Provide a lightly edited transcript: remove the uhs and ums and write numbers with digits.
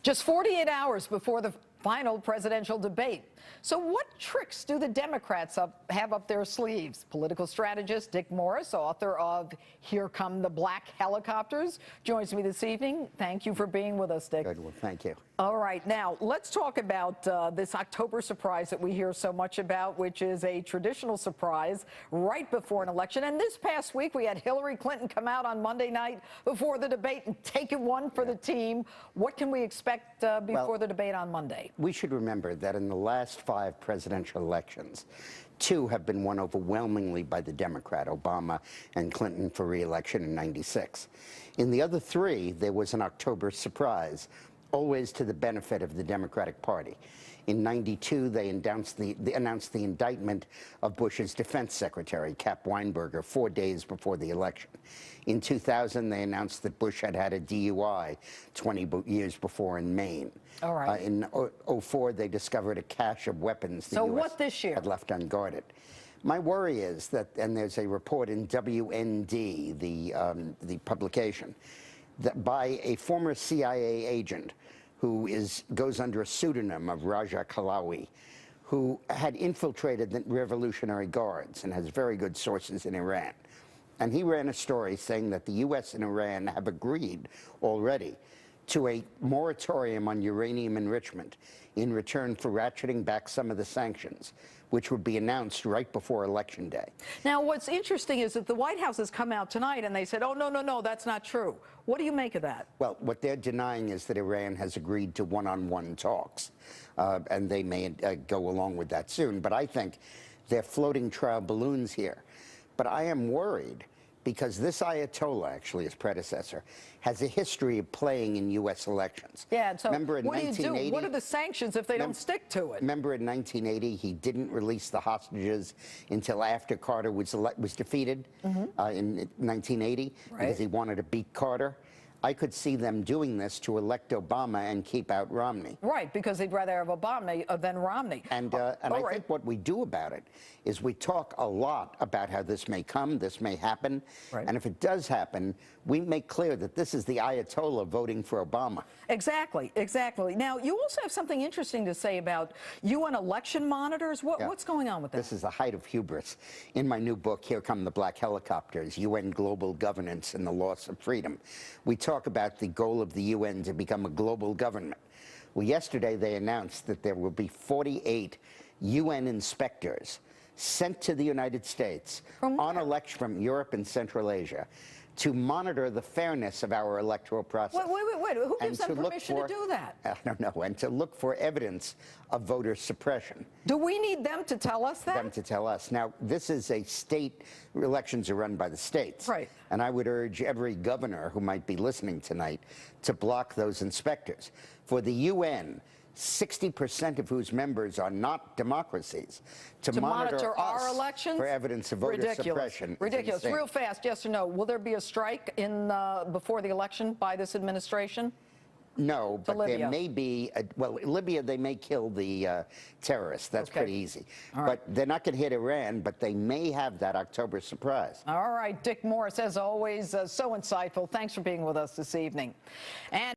Just 48 hours before the final presidential debate. So what tricks do the Democrats have up their sleeves? Political strategist Dick Morris, author of Here Come the Black Helicopters, joins me this evening. Thank you for being with us, Dick. Good. Well, thank you. All right. Now, let's talk about this October surprise that we hear so much about, which is a traditional surprise right before an election. And this past week, we had Hillary Clinton come out on Monday night before the debate and take it one for the team. What can we expect before the debate on Monday? We should remember that in the last 5 presidential elections, 2 have been won overwhelmingly by the Democrat, Obama and Clinton, for re-election in '96. In the other 3, there was an October surprise, always to the benefit of the Democratic Party. In '92, they announced the indictment of Bush's defense secretary, Cap Weinberger, 4 days before the election. In 2000, they announced that Bush had had a DUI 20 years before in Maine. All right. In '04, they discovered a cache of weapons the U.S. this year? had left unguarded. My worry is that, and there's a report in WND, the publication, that by a former CIA agent who goes under a pseudonym of Raja Kalawi, who had infiltrated the Revolutionary Guards and has very good sources in Iran. And he ran a story saying that the U.S. and Iran have agreed already to a moratorium on uranium enrichment in return for ratcheting back some of the sanctions, which would be announced right before Election Day. Now, what's interesting is that the White House has come out tonight and they said, oh, no, that's not true. What do you make of that? Well, what they're denying is that Iran has agreed to one-on-one talks, and they may go along with that soon. But I think they're floating trial balloons here. But I am worried because this Ayatollah, actually his predecessor, has a history of playing in U.S. elections. Yeah, and so remember in what do you do? 1980, What are the sanctions if they don't stick to it? Remember in 1980, he didn't release the hostages until after Carter was defeated in 1980 because he wanted to beat Carter. I could see them doing this to elect Obama and keep out Romney. Right, because they'd rather have Obama than Romney. And I think what we do about it is we talk a lot about how this may come, this may happen. Right. And if it does happen, we make clear that this is the Ayatollah voting for Obama. Exactly, exactly. Now, you also have something interesting to say about UN election monitors. What's going on with that? This is the height of hubris. In my new book, Here Come the Black Helicopters, UN Global Governance and the Loss of Freedom, we talk about the goal of the UN to become a global government. Well, yesterday they announced that there will be 48 UN inspectors sent to the United States on election from Europe and Central Asia to monitor the fairness of our electoral process. Wait. Who gives them permission to do that? I don't know. And to look for evidence of voter suppression. Do we need them to tell us that? Them to tell us. Now, this is a state, elections are run by the states. Right. And I would urge every governor who might be listening tonight to block those inspectors. For the UN, 60% of whose members are not democracies, to monitor our elections for evidence of voter suppression. Ridiculous. Real fast, yes or no, will there be a strike before the election by this administration? No, but Libya. there may be, Libya, they may kill the terrorists. That's pretty easy. But they're not going to hit Iran, but they may have that October surprise. All right, Dick Morris, as always, so insightful. Thanks for being with us this evening. And